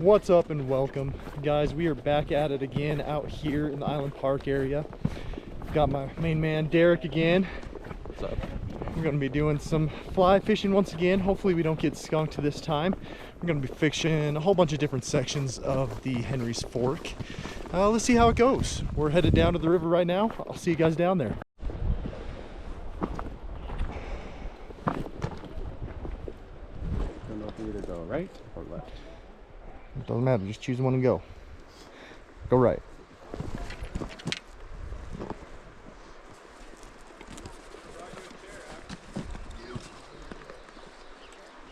What's up and welcome, guys. We are back at it again out here in the Island Park area. Got my main man Derek again. What's up? We're going to be doing some fly fishing once again. Hopefully we don't get skunked this time. We're going to be fishing a whole bunch of different sections of the Henry's Fork. Let's see how it goes. We're headed down to the river right now. I'll see you guys down there. Don't know if you either go right or left. It doesn't matter, just choose one and go. Go right.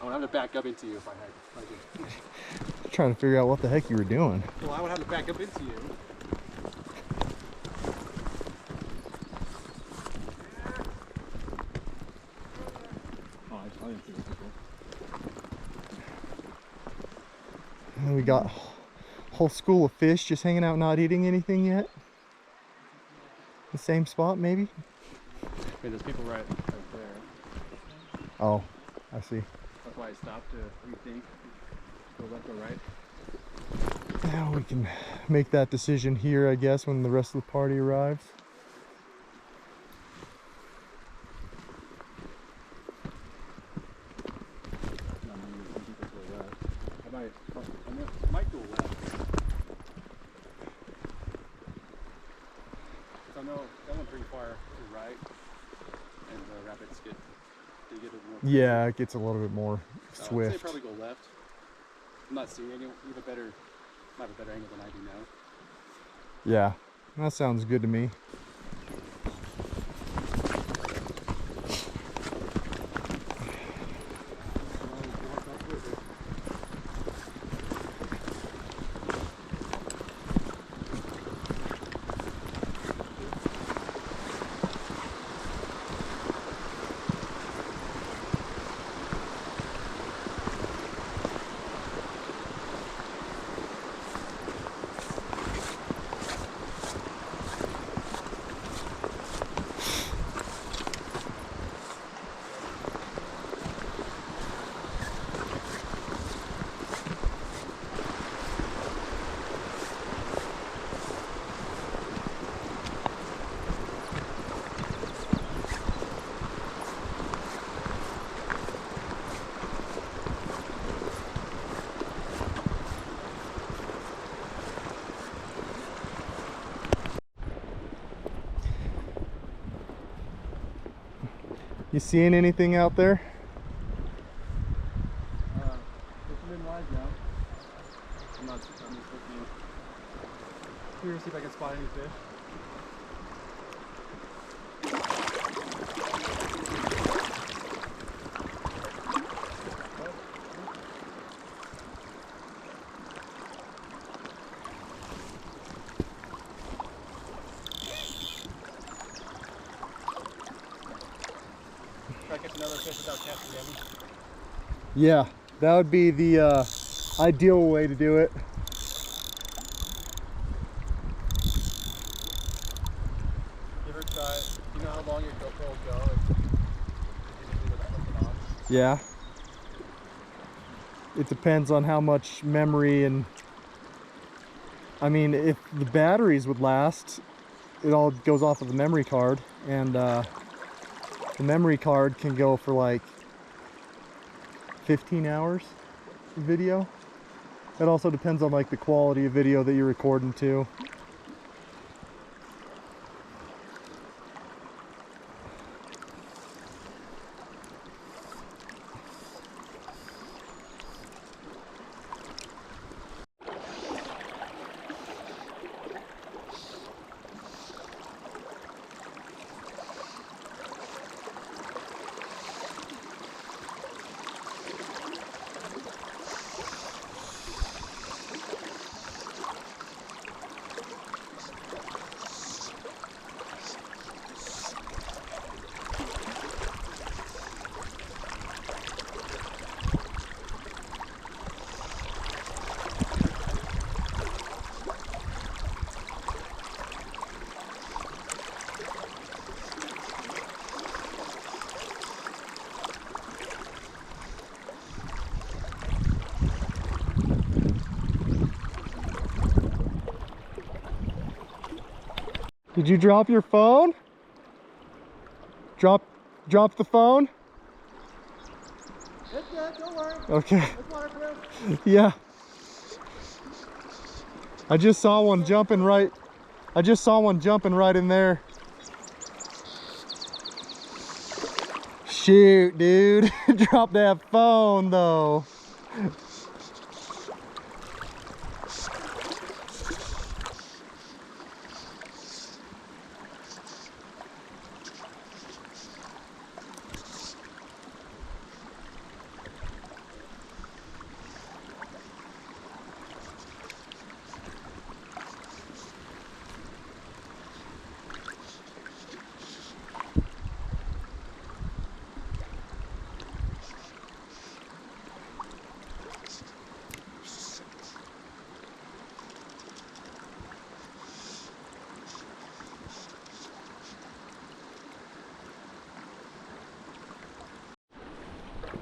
I would have to back up into you if I did. Trying to figure out what the heck you were doing. Well, I would have to back up into you. Oh, I didn't see this before. And we got a whole school of fish just hanging out, not eating anything yet. The same spot, maybe? Wait, there's people right there. Oh, I see. That's why I stopped to rethink. Go left or right. Now we can make that decision here, I guess, when the rest of the party arrives. No, I think that's go left. I might go left. So I know that went pretty far to the right, and the rapids get a little more. Yeah, it gets a little bit more I'd say swift. probably go left. I'm not seeing any. You have a better angle than I do now. Yeah, that sounds good to me. You seeing anything out there? Fishing in wide now. I'm just looking here to see if I can spot any fish. Try to catch another fish without casting any. Yeah, that would be the ideal way to do it. You ever try, you know how long your GoPro will go if you leave it with something on? Yeah. It depends on how much memory and... I mean, if the batteries would last, it all goes off of the memory card, and the memory card can go for like 15 hours of video. It also depends on like the quality of video that you're recording too. Did you drop your phone? Drop the phone? It's good, don't worry. Okay. It's waterproof. Yeah. I just saw one jumping right in there. Shoot, dude. Drop that phone though.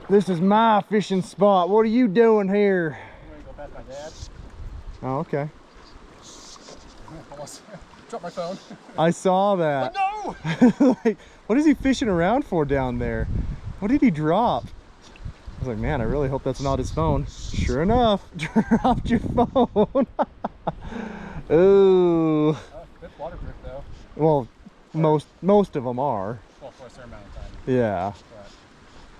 This is my fishing spot. What are you doing here? I'm gonna go past my dad. Oh, okay. Almost dropped my phone. I saw that. Oh, no! Like, what is he fishing around for down there? What did he drop? I was like, man, I really hope that's not his phone. Sure enough, dropped your phone. Ooh. It's waterproof though. Well, most of them are. Well, for a certain amount of time. Yeah.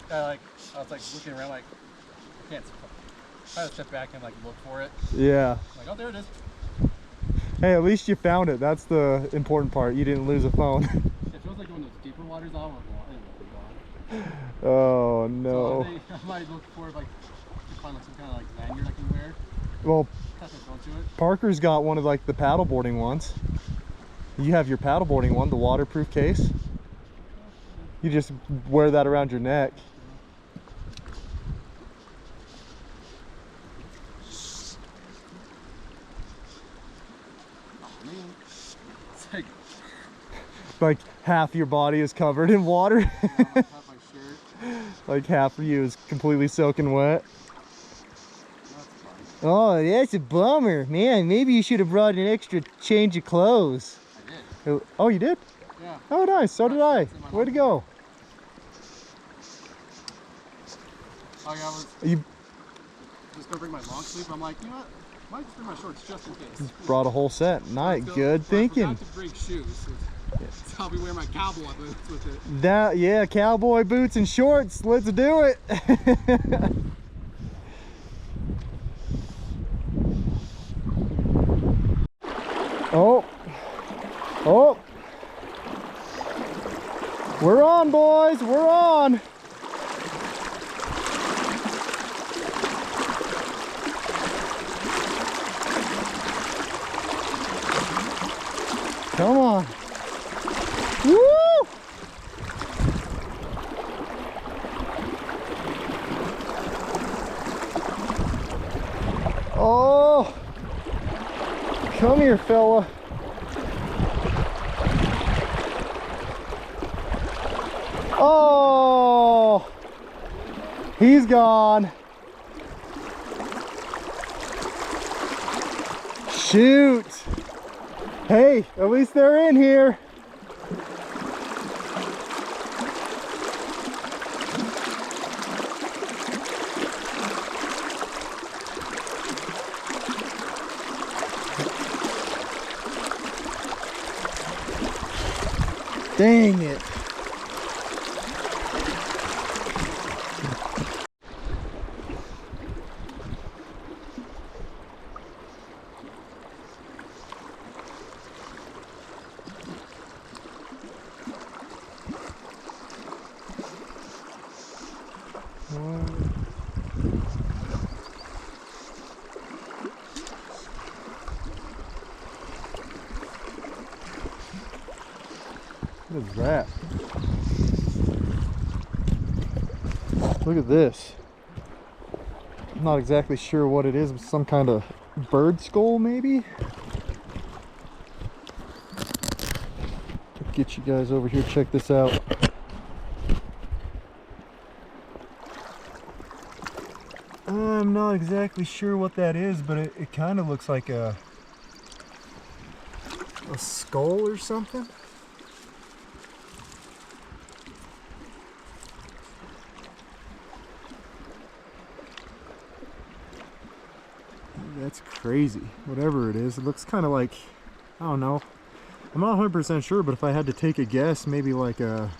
But I was like looking around like, I can't. I had to step back and like look for it. Yeah. Like, oh, there it is. Hey, at least you found it. That's the important part. You didn't lose a phone. It feels like going those deeper waters. I don't know. Oh no. So I might look for like to find like some kind of like lanyard I can wear. Well, Attach my phone to it. Parker's got one of like the paddleboarding ones. You have your paddleboarding one, the waterproof case. You just wear that around your neck. It's Like half your body is covered in water. half my shirt. Like half of you is completely soaking wet. That's fun. Oh, that's a bummer. Man, maybe you should have brought an extra change of clothes. I did. Oh, you did? Yeah. Oh, nice. So did I. It's in my Way to go. Oh, yeah, I was You just gonna bring my long sleeve. I'm like, you know what? Might just bring my shorts just in case. brought a whole set. Nice. So, Good I thinking. forgot to bring shoes. So I'll be wearing my cowboy boots with it. That, yeah, cowboy boots and shorts. Let's do it. Oh. Oh. We're on, boys. We're on. Come on. Woo! Oh. Come here, fella. Oh. He's gone. Shoot. Hey, at least they're in here. Dang it. What is that? Look at this. I'm not exactly sure what it is, but some kind of bird skull maybe? Get you guys over here, check this out. I'm not exactly sure what that is, but it kind of looks like a a skull or something. That's crazy. Whatever it is, it looks kind of like, I don't know. I'm not 100% sure, but if I had to take a guess, maybe like a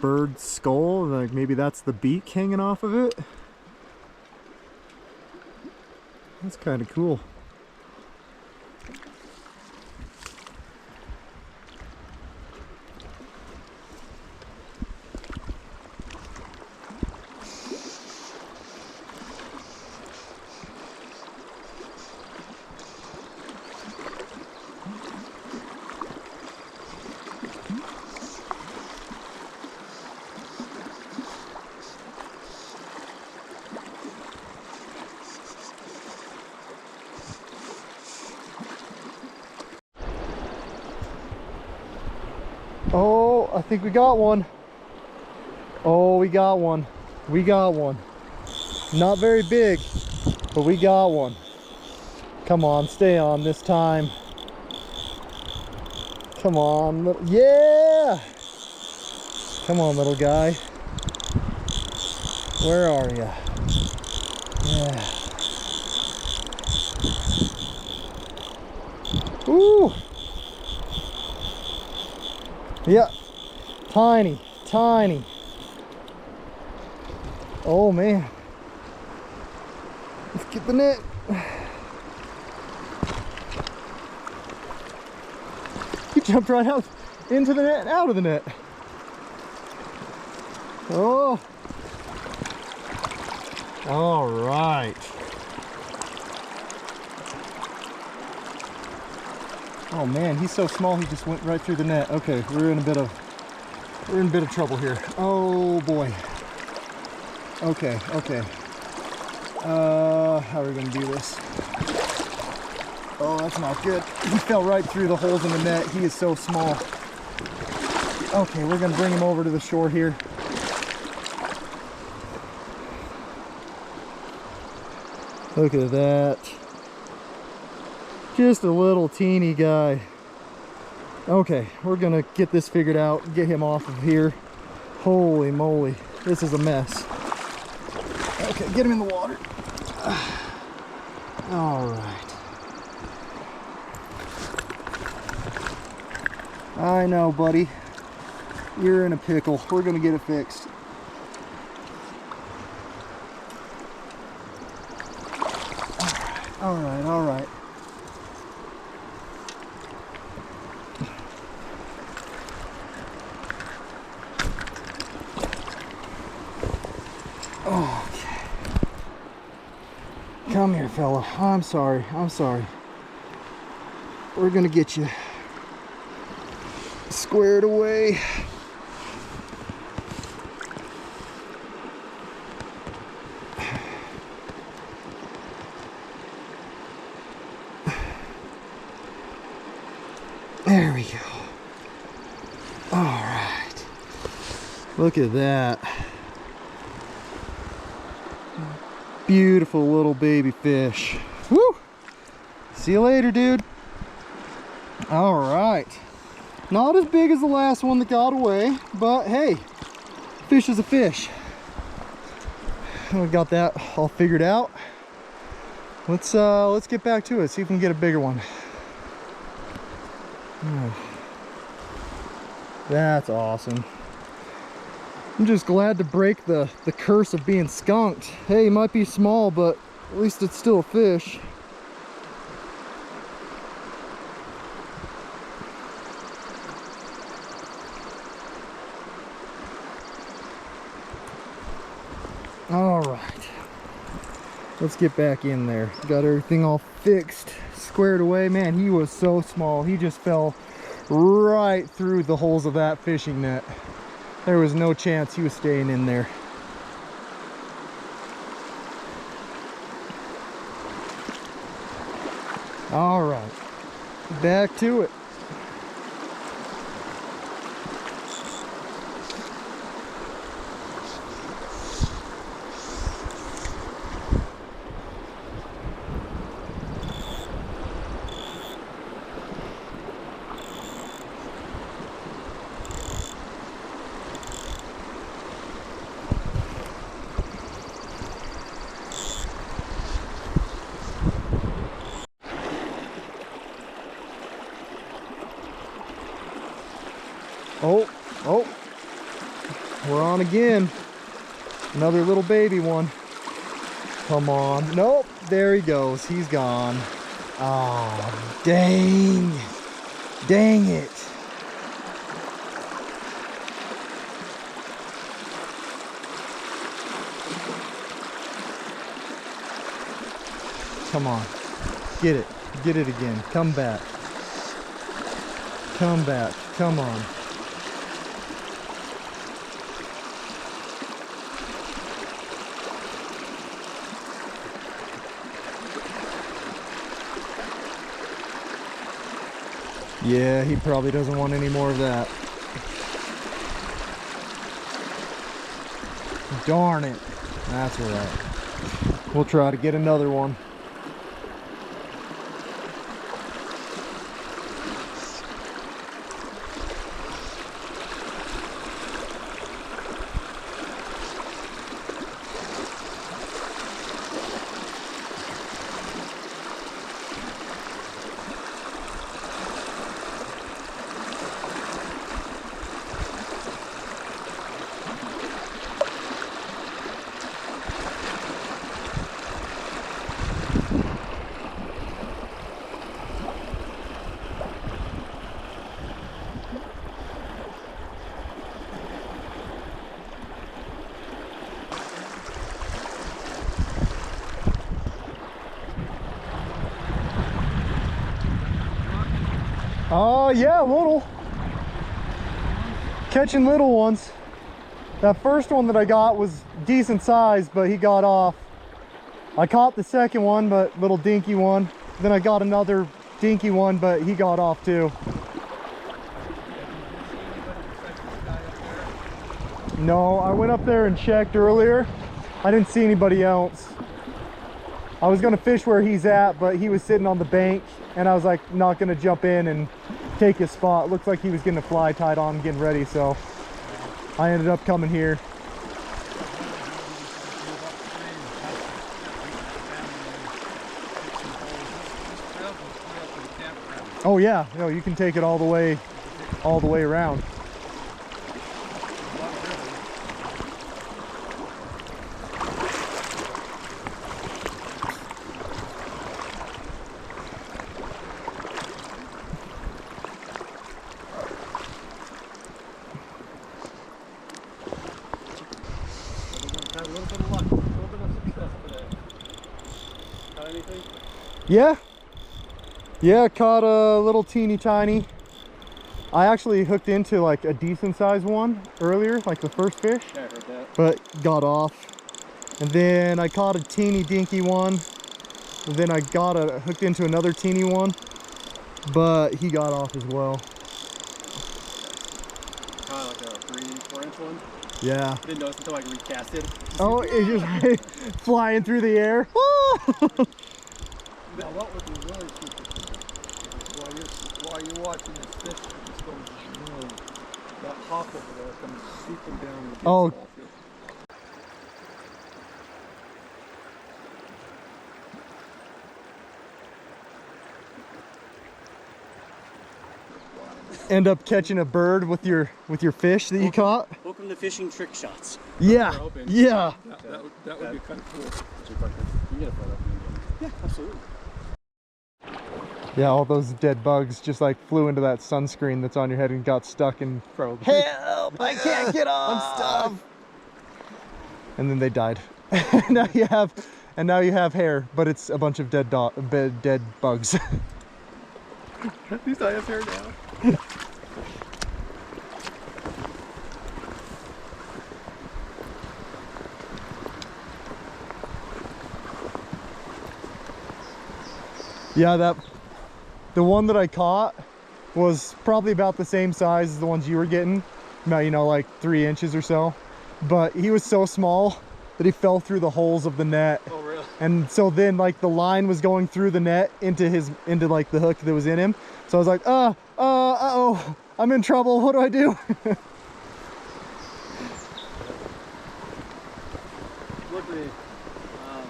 bird skull, like maybe that's the beak hanging off of it. That's kind of cool. Oh, I think we got one. Oh, we got one. We got one. Not very big, but we got one. Come on, stay on this time. Come on, little, yeah! Come on, little guy. Where are you? Yeah. Ooh! Yeah, tiny, tiny. Oh man. Let's get the net. He jumped right out into the net and out of the net. Oh. All right. Oh man, he's so small he just went right through the net. Okay, we're in a bit of trouble here. Oh boy. Okay, okay. How are we gonna do this? Oh, that's not good. He fell right through the holes in the net. He is so small. Okay, we're gonna bring him over to the shore here. Look at that. Just a little teeny guy. Okay, we're gonna get this figured out, get him off of here. Holy moly, this is a mess. Okay, get him in the water. All right. I know, buddy. You're in a pickle. We're gonna get it fixed. All right, all right. Okay. Come here, fella. I'm sorry. I'm sorry. We're gonna get you squared away. There we go. All right. Look at that. Beautiful little baby fish. Woo! See you later, dude. All right. Not as big as the last one that got away, but hey, fish is a fish. We got that all figured out. Let's get back to it. See if we can get a bigger one. That's awesome. I'm just glad to break the curse of being skunked. Hey, it might be small, but at least it's still a fish. All right, let's get back in there. Got everything all fixed, squared away. Man, he was so small. He just fell right through the holes of that fishing net. There was no chance he was staying in there. All right, back to it. Oh, oh, we're on again. Another little baby one. Come on. Nope, there he goes. He's gone. Oh, dang. Dang it. Come on. Get it. Get it again. Come back. Come back. Come on. Yeah, he probably doesn't want any more of that. Darn it. That's all right. We'll try to get another one. Oh yeah, little. Catching little ones. That first one that I got was decent size, but he got off. I caught the second one, but little dinky one. Then I got another dinky one, but he got off too. No, I went up there and checked earlier. I didn't see anybody else. I was gonna fish where he's at, but he was sitting on the bank, and I was like not gonna jump in and take his spot. Looked like he was getting a fly tied on, getting ready, so I ended up coming here. Oh yeah, no, you can take it all the way around. Had a little bit of luck, a little bit of success today. Got anything? Yeah. Yeah, caught a little teeny tiny. I actually hooked into like a decent sized one earlier, like the first fish. Yeah, I heard that. But got off. And then I caught a teeny dinky one. And then I got hooked into another teeny one, but he got off as well. Probably like a 3-4 inch one. Yeah. Didn't notice until I recast it. Oh, it's just flying through the air. Now what would be really stupid while you're watching this fish just goes boom, that hawk over there comes seeping down and gets Oh. all fish. End up catching a bird with your fish that you caught. Welcome to Fishing Trick Shots. Yeah. Yeah. That would be kind of cool. You get a photo. Yeah, absolutely. Yeah, all those dead bugs just like flew into that sunscreen that's on your head and got stuck and Probably. help, I can't get off. I'm stuck. And then they died. now you have hair, but it's a bunch of dead bugs. At least I have hair now. Yeah, the one that I caught was probably about the same size as the ones you were getting, about, you know, like 3 inches or so. But he was so small that he fell through the holes of the net. Oh, really? And so then like the line was going through the net into like the hook that was in him. So I was like, uh-oh, I'm in trouble. What do I do? Luckily, I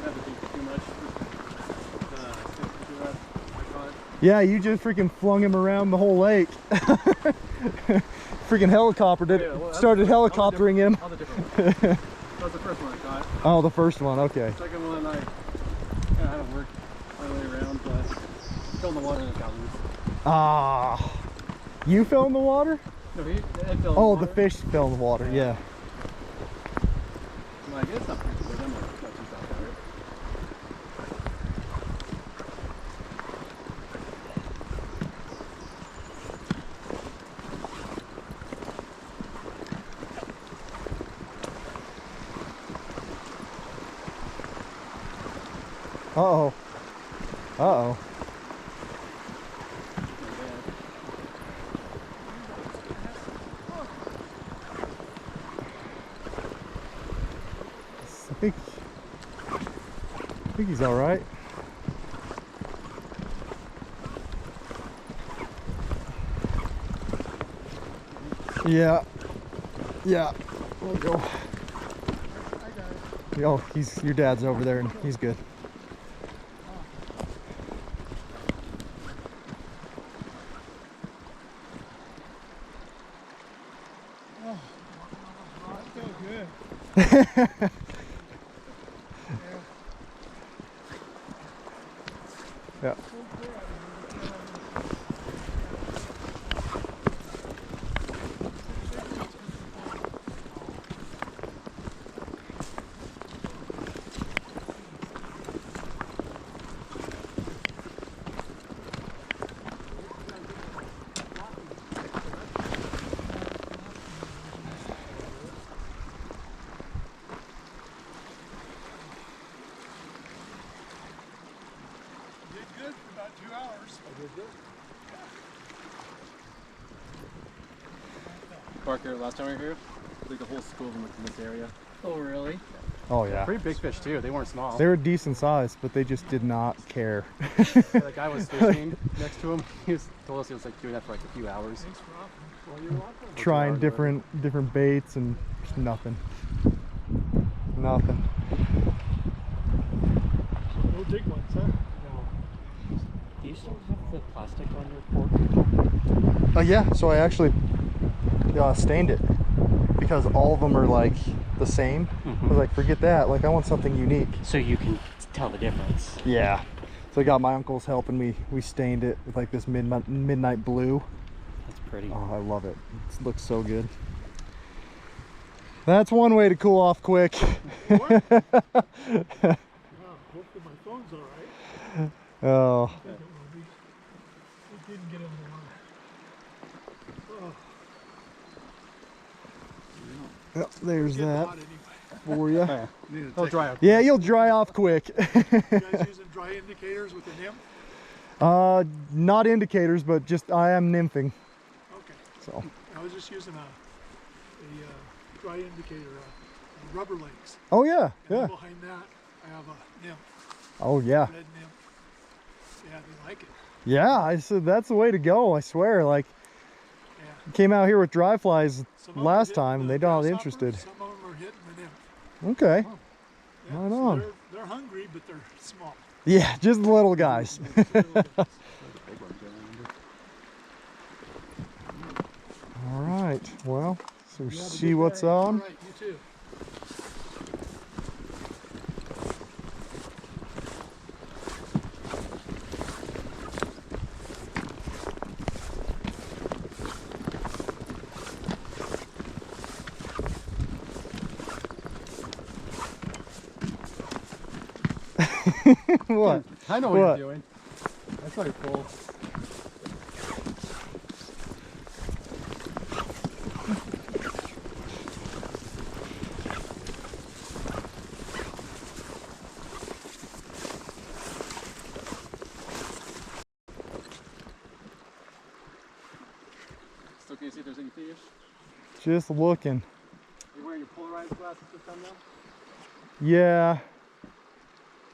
haven't been too much. Yeah, you just freaking flung him around the whole lake. Freaking helicoptered it. Yeah, well, Started helicoptering him. That was a different one. That was the first one I caught. Oh, the first one. Okay. The second one I kind of had to work my way around, but fell in the water and it got loose. Ah, you fell in the water? No, it fell in the Oh, water. the fish fell in the water. Yeah. I'm like, it's not pretty good. I'm not too bad about it. Uh-oh. Uh-oh. I think he's all right. Yeah. Yeah. We'll go. Oh, your dad's over there and he's good. Yeah. Good for about 2 hours. Parker, last time we were here, like the whole school of them was in this area. Oh, really? Oh yeah. Pretty big fish too. They weren't small. They were decent size, but they just did not care. The guy was fishing next to him. He told us he was like doing that for like a few hours. Trying different baits and just nothing. Nothing. No big ones, huh? Do you still have the plastic on your fork? Yeah, so I actually stained it because all of them are like the same. I was like, forget that. Like, I want something unique. So you can tell the difference. Yeah. So I got my uncles helping me. We stained it with like this midnight blue. That's pretty. Oh, I love it. It looks so good. That's one way to cool off quick. Hopefully my phone's all right. Oh. I think it will be. It didn't get in the water. Oh, Yep, there's getting that hot anyway. for you. Yeah. It'll dry out. Yeah, you'll dry off quick. You guys using dry indicators with the nymph? Not indicators, but just I am nymphing. Okay. So. I was just using a dry indicator, rubber legs. Oh yeah, And yeah. behind that, I have a nymph, Oh yeah. red nymph. Yeah, they like it. Yeah, I said that's the way to go. I swear. Like, Yeah. came out here with dry flies Some of them last are time, and hitting they're the not grasshoppers, interested. Some of them are hitting the nymph. Okay. Yeah, Right so on. They're hungry, but they're small. Yeah, just little guys. All right. Well, so You have a see good what's day. on. All right, you too. What? I know what What? you're doing. I saw your pole. Still can you see if there's any fish? Just looking. You're wearing your polarized glasses this time now? Yeah.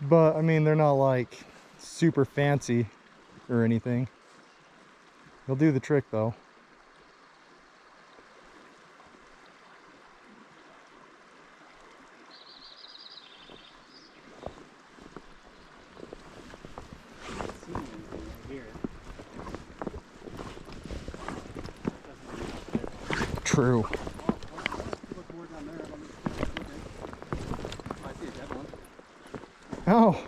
But I mean, they're not like super fancy or anything. They'll do the trick though. I don't see anything right here. True. Look more down there. I see a dead one. Oh,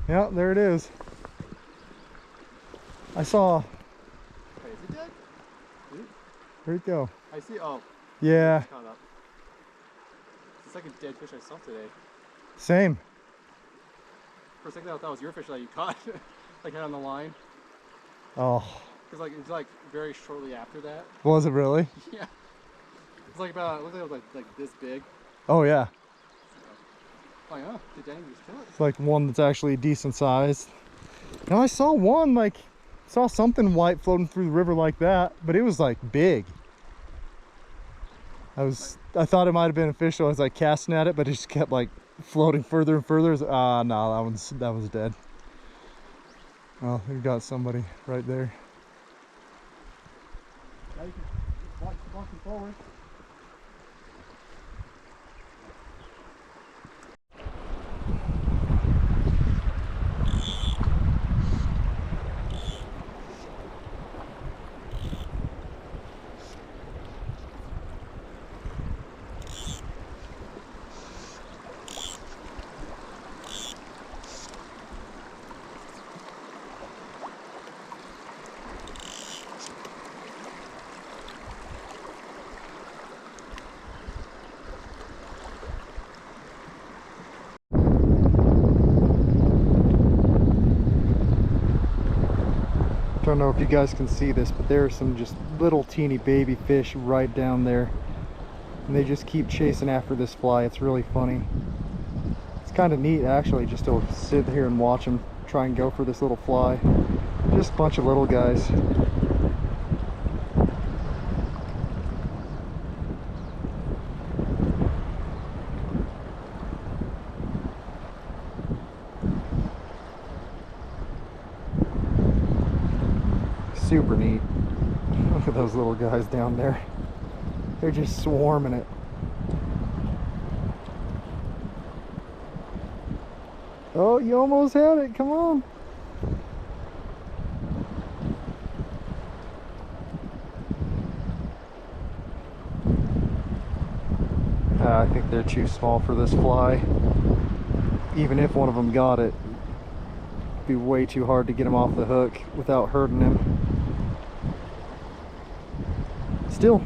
yeah, there it is. I saw. Wait, is it dead? Where'd it go? I see. Oh. Yeah, It's caught up. It's the second dead fish I saw today. same. For a second, I thought that was your fish that you caught, like had on the line. Oh, Cause like it's like very shortly after that. was it really? Yeah. It's like about. It looked like it was like this big. Oh yeah, Like, oh, did Danny just kill it? it's like one that's actually decent sized. Now I saw one, like, saw something white floating through the river like that, but it was like big. I thought it might have been a fish, so I was like casting at it, but it just kept like floating further and further. No, that one's dead. Oh, we got somebody right there. Now you can walking forward. Don't know if you guys can see this, but there are some just little teeny baby fish right down there, and they just keep chasing after this fly. It's really funny. It's kind of neat actually, just to sit here and watch them try and go for this little fly. Just a bunch of little guys. Super neat. Look at those little guys down there. They're just swarming it. Oh, you almost had it. Come on. I think they're too small for this fly. Even if one of them got it, it'd be way too hard to get him off the hook without hurting him. Still,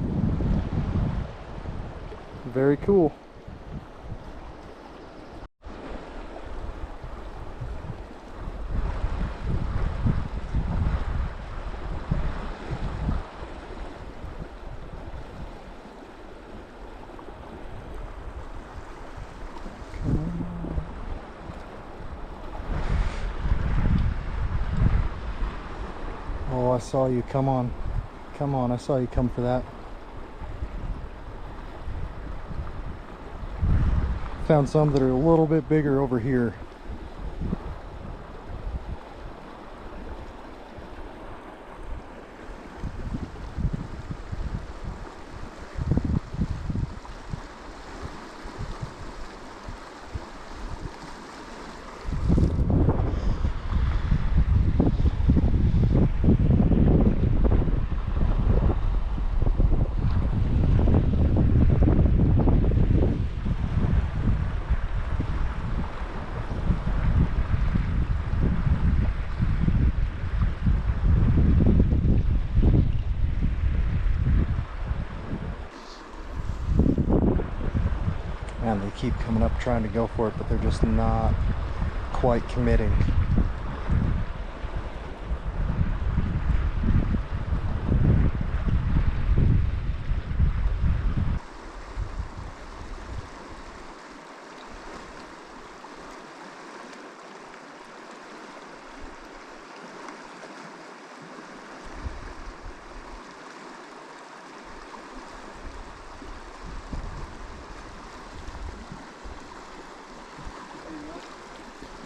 very cool. Oh, I saw you. Come on. Come on, I saw you come for that. Found some that are a little bit bigger over here. Man, they keep coming up trying to go for it, but they're just not quite committing.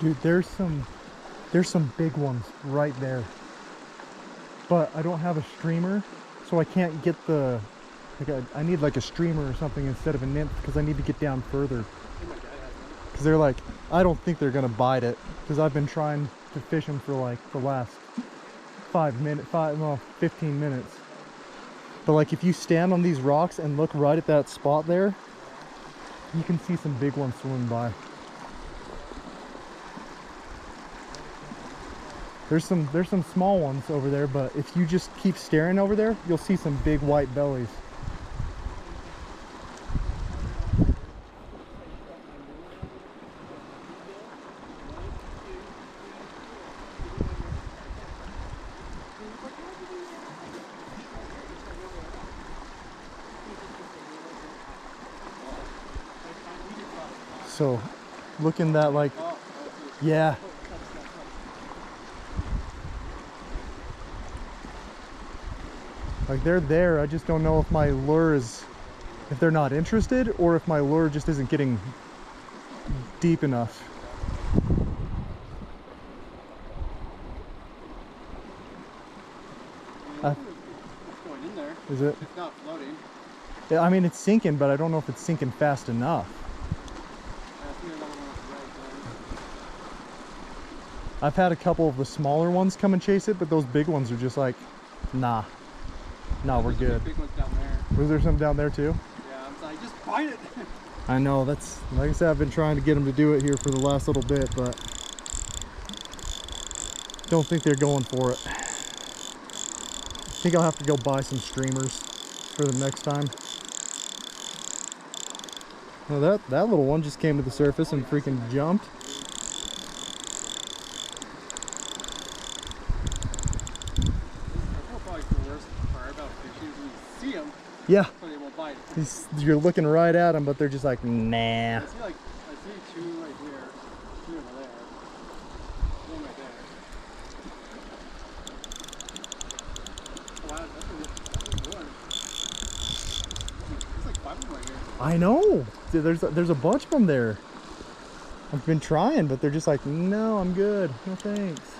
Dude, there's some big ones right there, but I don't have a streamer, so I can't get the, like I need like a streamer or something instead of a nymph, because I need to get down further. Because they're like, I don't think they're gonna bite it, because I've been trying to fish them for like the last 15 minutes. But like if you stand on these rocks and look right at that spot there, you can see some big ones swimming by. There's some small ones over there, but if you just keep staring over there, you'll see some big white bellies. So looking that like, yeah. Like they're there, I just don't know if my lure is, if they're not interested or if my lure just isn't getting deep enough. It's going in there. Is it? It's not floating. Yeah, I mean it's sinking, but I don't know if it's sinking fast enough. I've had a couple of the smaller ones come and chase it, but those big ones are just like, nah. No, we're good. Big ones down there. Was there some down there too? Yeah, I'm like, just bite it. I know, that's, like I said, I've been trying to get them to do it here for the last little bit, but don't think they're going for it. I think I'll have to go buy some streamers for the next time. Well, that little one just came to the surface and freaking jumped. Yeah. So they won't bite. You're looking right at them, but they're just like, nah. I see two right here, two over there, one right there. Oh, wow, that's a good one. There's like 5 of them right here. I know. There's a bunch of them there. I've been trying, but they're just like, no, I'm good. No thanks.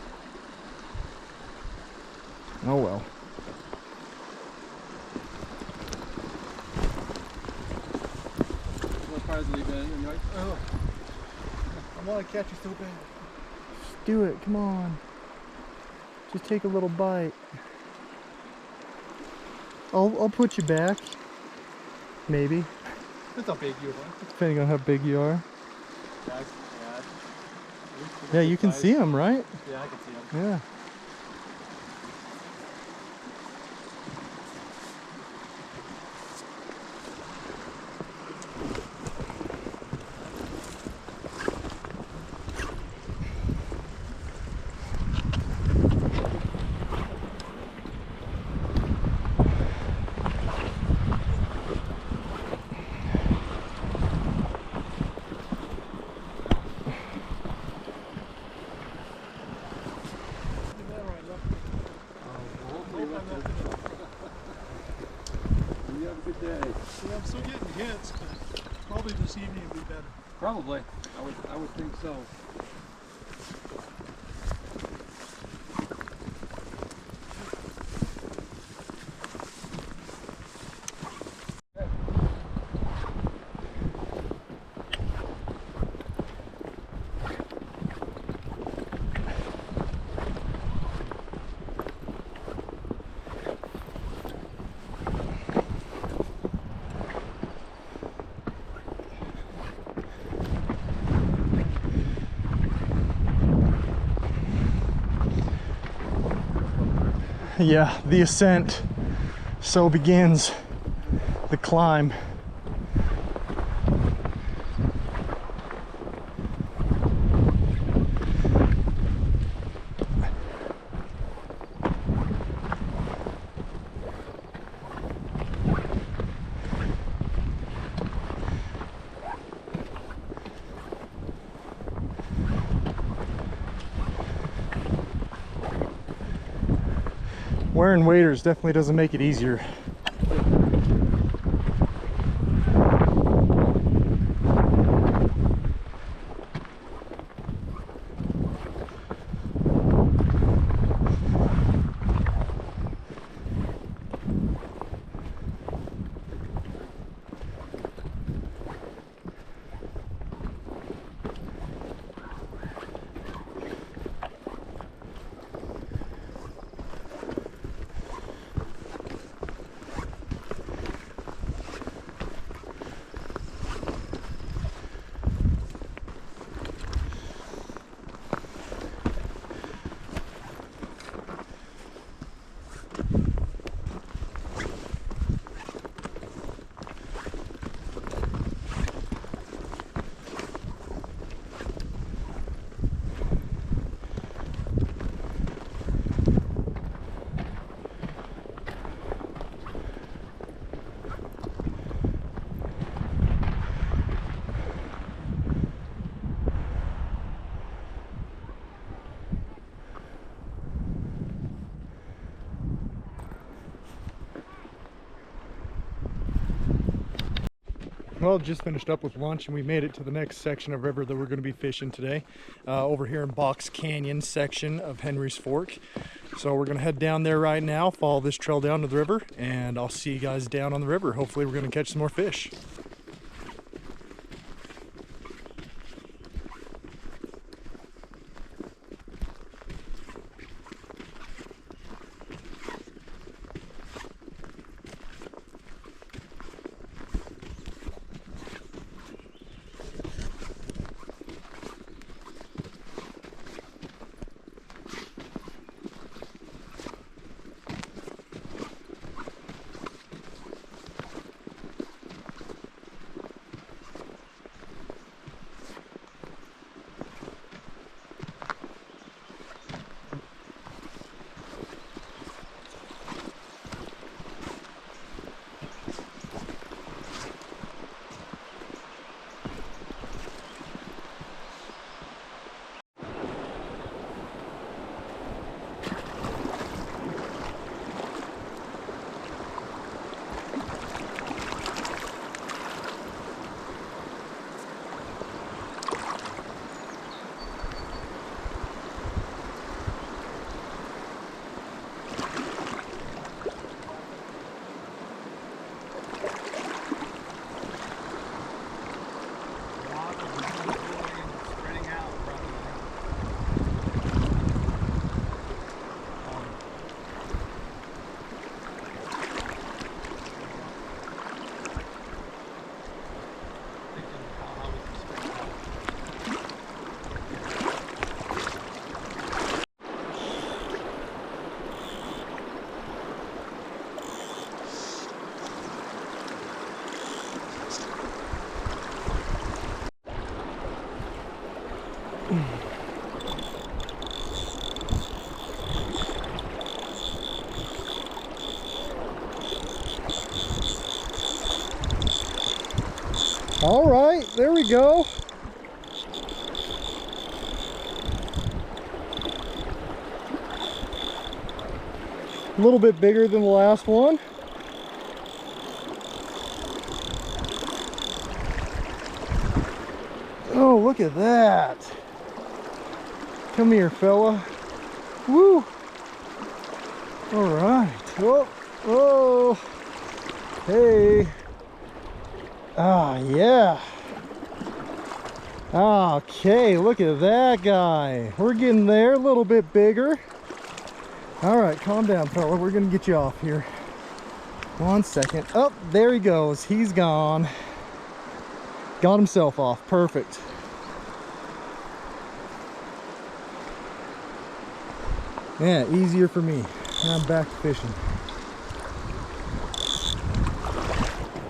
Oh well. And you're like, oh, I want to catch you so bad. Just do it, come on. Just take a little bite. I'll put you back. Maybe. That's how big you are. Depending on how big you are. Yeah, Yeah, you can see them, right? Yeah, I can see them. Yeah. Yeah, I'm still getting hits, but probably this evening will be better. Probably. I would think so. Yeah, the ascent. So begins the climb. Wearing waders definitely doesn't make it easier. Well, just finished up with lunch and we made it to the next section of river that we're going to be fishing today, over here in Box Canyon section of Henry's Fork. So we're going to head down there right now, follow this trail down to the river, and I'll see you guys down on the river. Hopefully we're going to catch some more fish. All right, there we go. A little bit bigger than the last one. Oh, look at that. Come here, fella. Woo. All right. Whoa. Whoa. Hey. Ah, yeah. Okay, look at that guy. We're getting there, a little bit bigger. All right, calm down, fella. We're gonna get you off here. 1 second. Oh, there he goes. He's gone. Got himself off. Perfect. Yeah, easier for me. I'm back to fishing.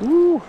Woo!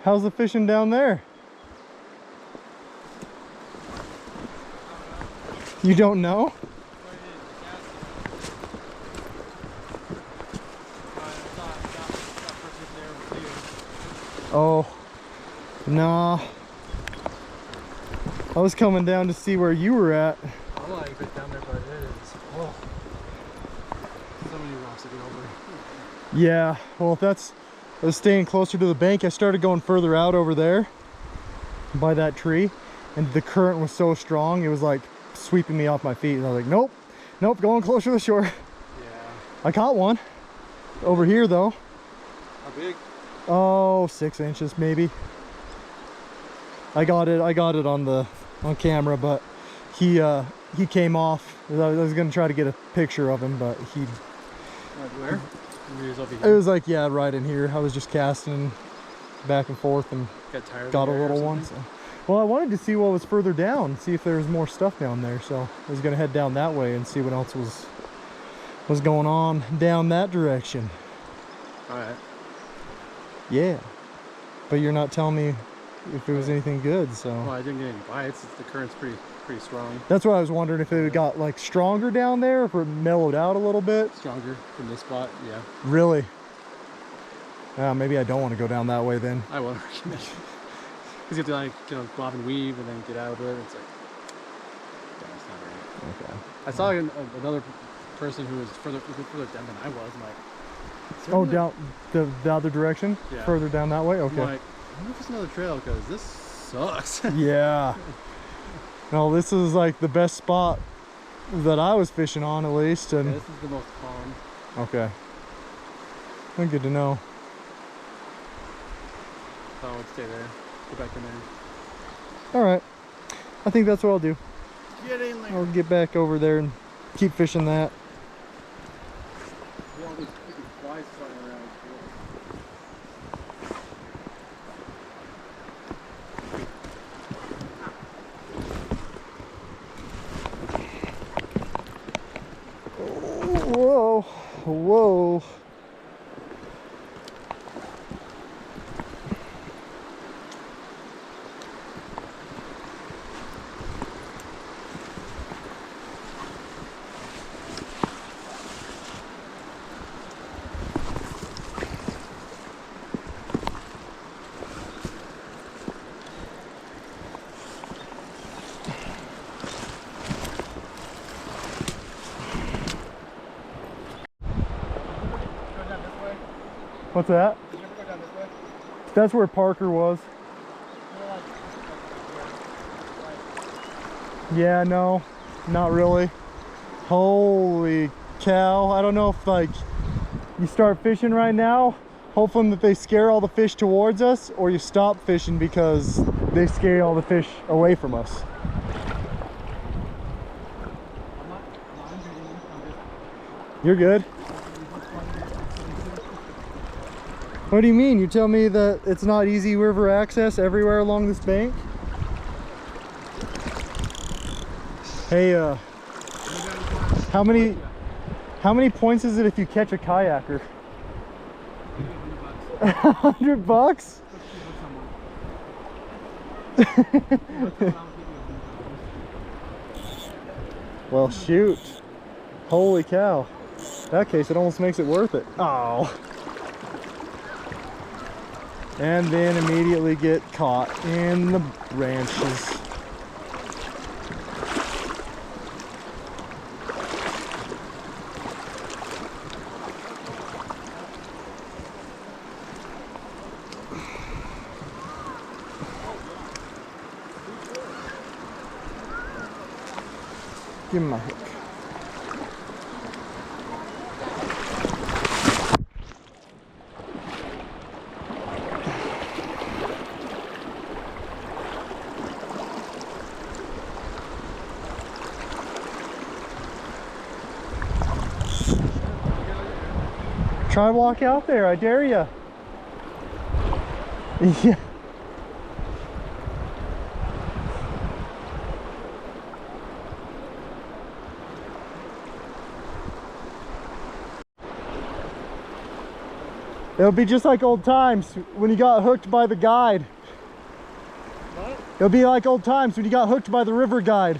How's the fishing down there? You don't know? Oh, nah. I was coming down to see where you were at. I like it down there, but it is. Oh. So many rocks to get over. Yeah, well, if that's, I was staying closer to the bank. I started going further out over there by that tree, and the current was so strong, it was like sweeping me off my feet. And I was like, nope, nope, going closer to the shore. Yeah. I caught one over here though. How big? Oh, 6 inches maybe. I got it on camera, but he came off. I was gonna try to get a picture of him, but he. Where? He was over It here. was like, yeah, right in here. I was just casting back and forth and Got tired. got a of the air or little one. something? So. Well, I wanted to see what was further down, see if there was more stuff down there. So I was gonna head down that way and see what else was going on down that direction. All right. Yeah, but you're not telling me if it was anything good. So Well, I didn't get any bites. The current's pretty strong. that's why I was wondering if it got like stronger down there, if it mellowed out a little bit. Stronger from this spot. Yeah. Really? Maybe I don't want to go down that way then. I won't recommend it. Because you have to like, bob and weave and then get out of it. It's like, yeah, it's not right. Okay. I saw another person who was further down than I was. I'm like, is there Oh, another- down the other direction? Yeah. Further down that way? I'm Okay. like, I wonder if it's another trail because this sucks. Yeah. No, this is like the best spot that I was fishing on, at least. Yeah, And this is the most common. okay. Well, good to know. So I would stay there. Go back in there. All right. I think that's what I'll do. Get in there. I'll get back over there and keep fishing that. All these freaking flies flying around. Whoa. Whoa. Go down this way. What's that? Did you ever go down this way? That's where Parker was. Yeah, no, not really. Holy cow. I don't know if like you start fishing right now, hoping that they scare all the fish towards us, or you stop fishing because they scare all the fish away from us. You're good. What do you mean? You tell me that it's not easy river access everywhere along this bank? Hey, how many points is it if you catch a kayaker? $100? Well, shoot. Holy cow. In that case, it almost makes it worth it. Oh. And then immediately get caught in the branches. Give me my hook. Try and walk out there, I dare ya. Yeah. It'll be just like old times when you got hooked by the guide. What? It'll be like old times when you got hooked by the river guide.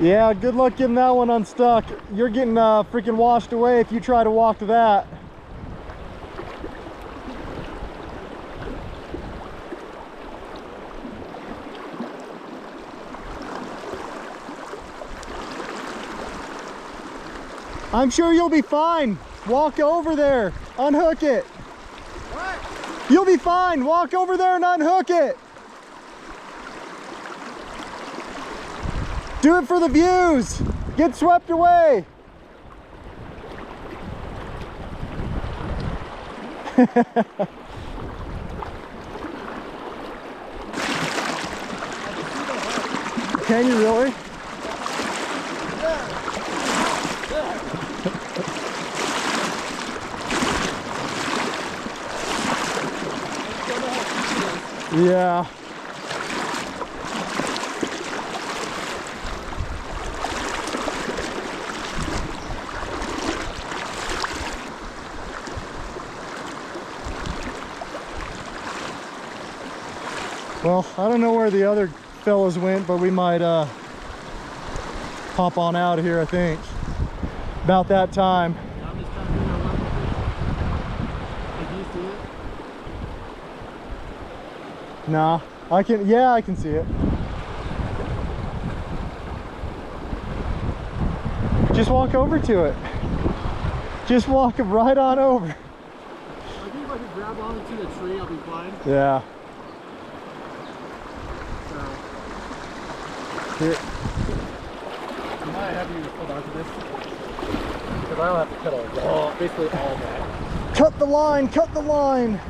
Yeah, good luck getting that one unstuck. You're getting freaking washed away if you try to walk to that. I'm sure you'll be fine. Walk over there. Unhook it. What? You'll be fine. Walk over there and unhook it. Do it for the views. Get swept away. Can you really? Yeah. Well, I don't know where the other fellows went, but we might pop on out of here, I think. About that time. I'm just trying to figure out what. Did you see it? Nah, I can, yeah, I can see it. Just walk over to it. Just walk right on over. I think if I could grab onto the tree, I'll be fine. Yeah. Here. I might have you hold on to this. Because I'll have to cut all, basically all that. Cut the line, cut the line.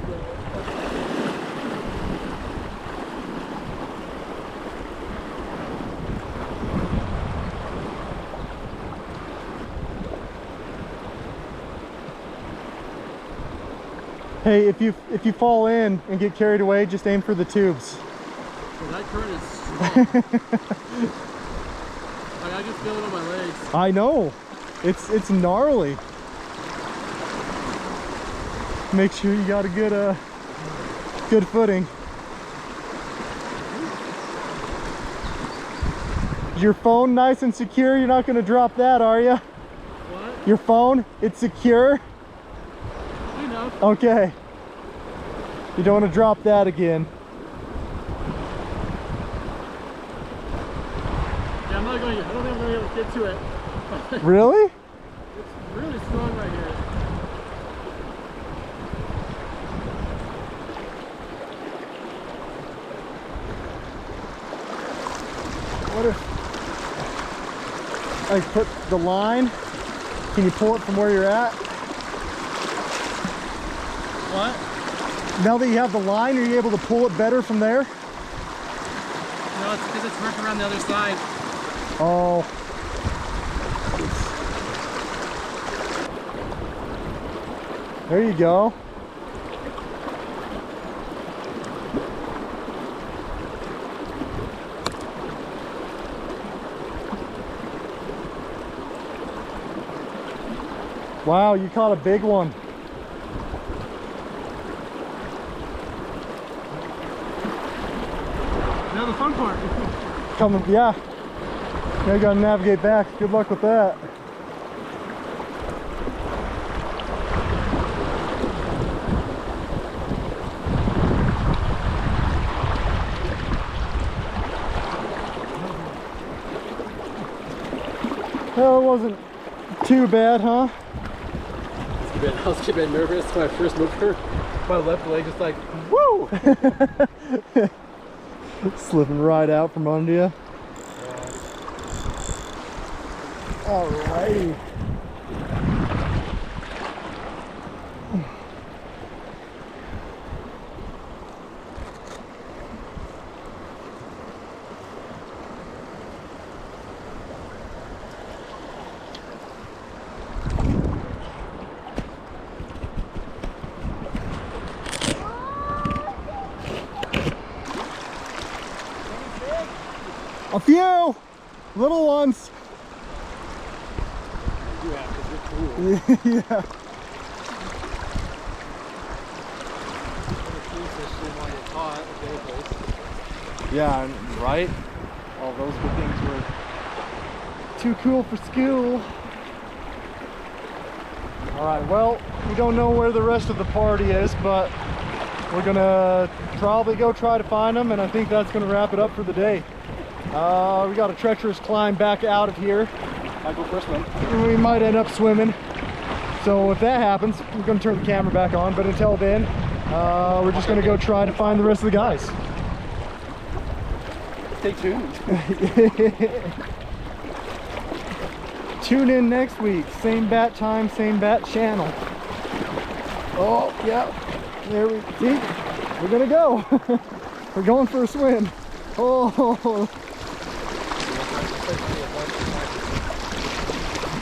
Hey, if you fall in and get carried away, just aim for the tubes. Well, that current is strong. Like, I just feel it on my legs. I know. It's gnarly. Make sure you got a good good footing. Is your phone nice and secure? You're not gonna drop that, are you? What? Your phone, it's secure? You know. Okay. You don't want to drop that again. Yeah, I don't think I'm gonna be able to get to it. Really? It's really strong right here. What if I put the line? Can you pull it from where you're at? What? Now that you have the line, are you able to pull it better from there? No, it's because it's worked around the other side. Oh. There you go. Wow, you caught a big one. Now the fun part. Coming, yeah. Now you gotta navigate back. Good luck with that. Well, it wasn't too bad, huh? I was getting a bit nervous when I first moved here. My left leg just like, Woo! Slipping right out from under you. Alrighty. A few little ones. you have because you're cool. Yeah. Yeah, right? All those good things were too cool for school. Alright, well, we don't know where the rest of the party is, but we're gonna probably go try to find them, and I think that's gonna wrap it up for the day. We got a treacherous climb back out of here. I go first, man. We might end up swimming. So if that happens, we're gonna turn the camera back on, but until then, we're just gonna go try to find the rest of the guys. Stay tuned. Tune in next week, same bat time, same bat channel. Oh, yeah, there we see, we're gonna go. We're going for a swim. Oh,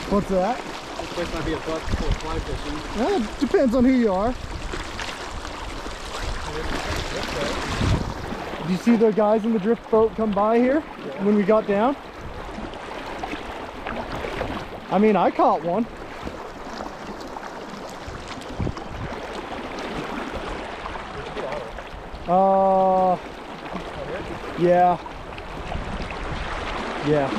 what's that? This place might be a buck for fly fishing. Well, it depends on who you are. Did you see the guys in the drift boat come by here when we got down? I mean, I caught one. Yeah. Yeah.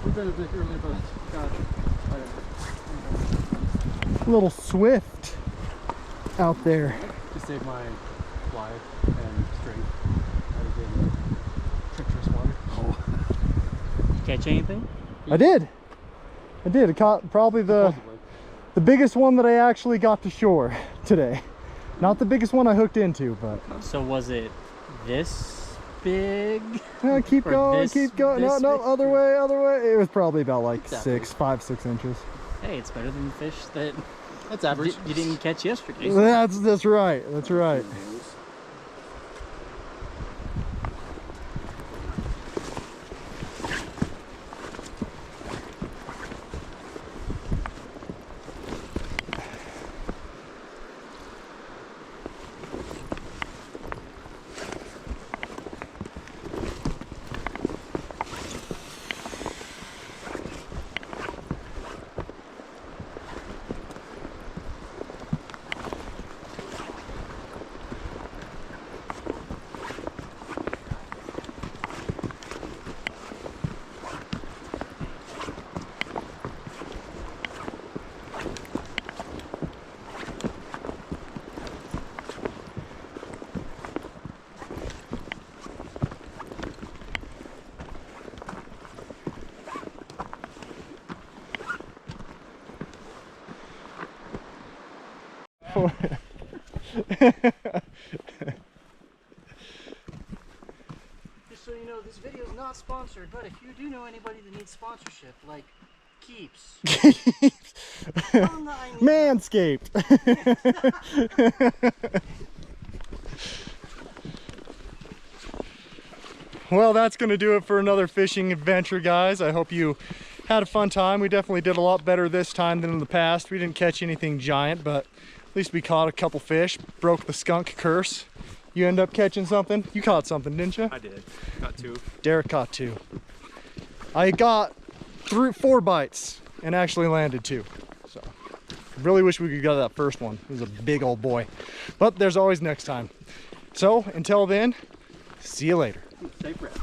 We've been a bit early, but God. A little swift out there. To save my fly and string out of the treacherous water. Oh. Catch anything? I did. I caught probably the biggest one that I actually got to shore today. Not the biggest one I hooked into, but. So was it this big? Keep Or going, this- keep going. No, this no, big? other way, other way. It was probably about like Exactly. 5, 6 inches. Hey, it's better than the fish that That's average. you didn't catch yesterday. That's right. That's right. Just so you know, this video is not sponsored, but if you do know anybody that needs sponsorship, like Keeps, tell them that I need Manscaped. Well, that's going to do it for another fishing adventure, guys. I hope you had a fun time. We definitely did a lot better this time than in the past. We didn't catch anything giant, but at least we caught a couple fish, broke the skunk curse. You end up catching something? You caught something, didn't you? I did. Got 2. Derek caught 2. I got 4 bites and actually landed 2. So really wish we could get that first one. It was a big old boy, but there's always next time. So until then, see you later. Safe rest.